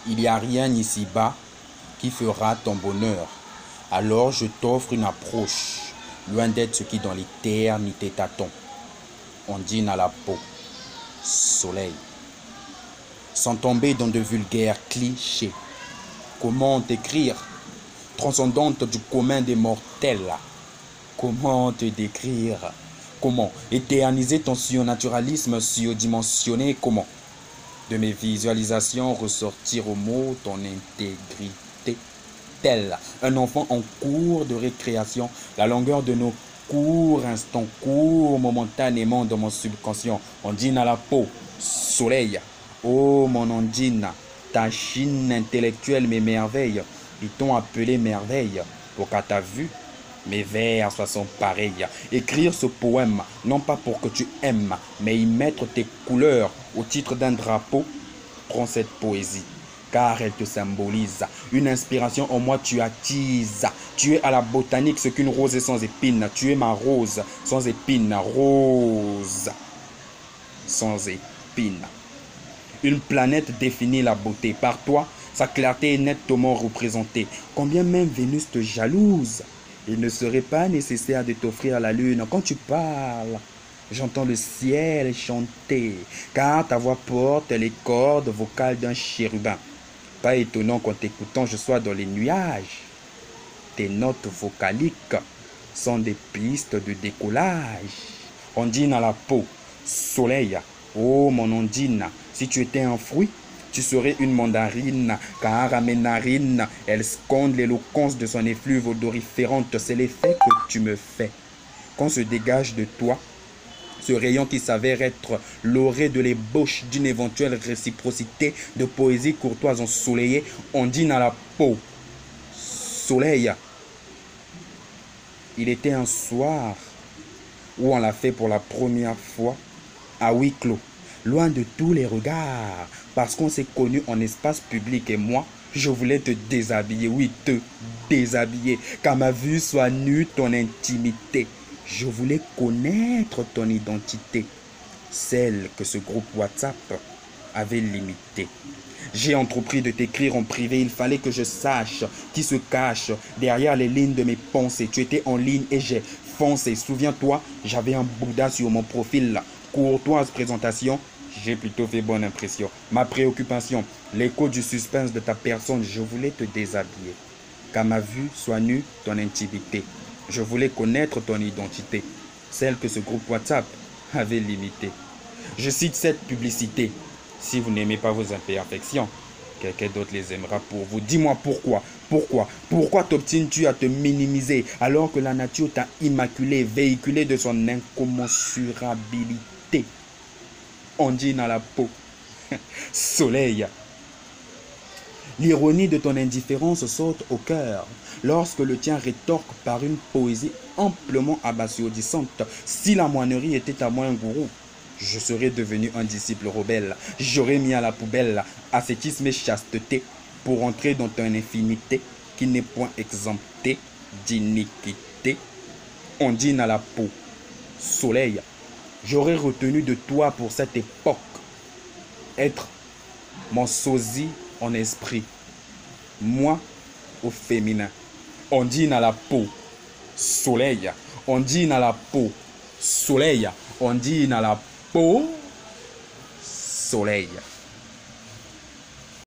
Il n'y a rien ici-bas qui fera ton bonheur. Alors je t'offre une approche, loin d'être ce qui dans l'éternité t'attend. Ondine à la peau, soleil. Sans tomber dans de vulgaires clichés. Comment t'écrire, transcendante du commun des mortels? Comment te décrire? Comment éterniser ton surnaturalisme surdimensionné? Comment de mes visualisations ressortir au mot ton intégrité? Tel un enfant en cours de récréation, la longueur de nos courts instants courts momentanément dans mon subconscient. Ondine à la peau, soleil. Oh mon Ondine, ta chine intellectuelle m'émerveille. Ils t'ont appelé merveille pour qu'à ta vue mes vers soient pareils. Écrire ce poème, non pas pour que tu aimes, mais y mettre tes couleurs au titre d'un drapeau. Prends cette poésie, car elle te symbolise. Une inspiration en moi tu attises. Tu es à la botanique ce qu'une rose est sans épines. Tu es ma rose sans épines. Rose sans épines. Une planète définit la beauté. Par toi, sa clarté est nettement représentée. Combien même Vénus te jalouse. Il ne serait pas nécessaire de t'offrir la lune. Quand tu parles, j'entends le ciel chanter, car ta voix porte les cordes vocales d'un chérubin. Pas étonnant qu'en t'écoutant, je sois dans les nuages. Tes notes vocaliques sont des pistes de décollage. Ondine à la peau, soleil. Oh mon Ondine, si tu étais un fruit, tu serais une mandarine, car à mes narines, elle sconde l'éloquence de son effluve odoriférante. C'est l'effet que tu me fais. Qu'on se dégage de toi, ce rayon qui s'avère être l'orée de l'ébauche d'une éventuelle réciprocité de poésie courtoise ensoleillée, Ondine à la peau, soleil. Il était un soir où on l'a fait pour la première fois à huis clos, loin de tous les regards, parce qu'on s'est connus en espace public et moi, je voulais te déshabiller, oui, te déshabiller, qu'à ma vue soit nue ton intimité. Je voulais connaître ton identité, celle que ce groupe WhatsApp avait limitée. J'ai entrepris de t'écrire en privé, il fallait que je sache qui se cache derrière les lignes de mes pensées. Tu étais en ligne et j'ai foncé. Souviens-toi, j'avais un Bouddha sur mon profil. Courtoise présentation, j'ai plutôt fait bonne impression. Ma préoccupation, l'écho du suspense de ta personne, je voulais te déshabiller. Qu'à ma vue soit nue ton intimité. Je voulais connaître ton identité, celle que ce groupe WhatsApp avait limitée. Je cite cette publicité. Si vous n'aimez pas vos imperfections, quelqu'un d'autre les aimera pour vous. Dis-moi pourquoi. Pourquoi t'obstines-tu à te minimiser alors que la nature t'a immaculé, véhiculé de son incommensurabilité? Ondine à la peau, soleil. L'ironie de ton indifférence saute au cœur lorsque le tien rétorque par une poésie amplement abasourdissante. Si la moinerie était à moi un gourou, je serais devenu un disciple rebelle. J'aurais mis à la poubelle ascétisme et chasteté pour entrer dans ton infinité qui n'est point exemptée d'iniquité. Ondine à la peau, soleil. J'aurais retenu de toi pour cette époque être mon sosie en esprit, moi au féminin. Ondine à la peau, soleil. Ondine à la peau, soleil. Ondine à la peau, soleil.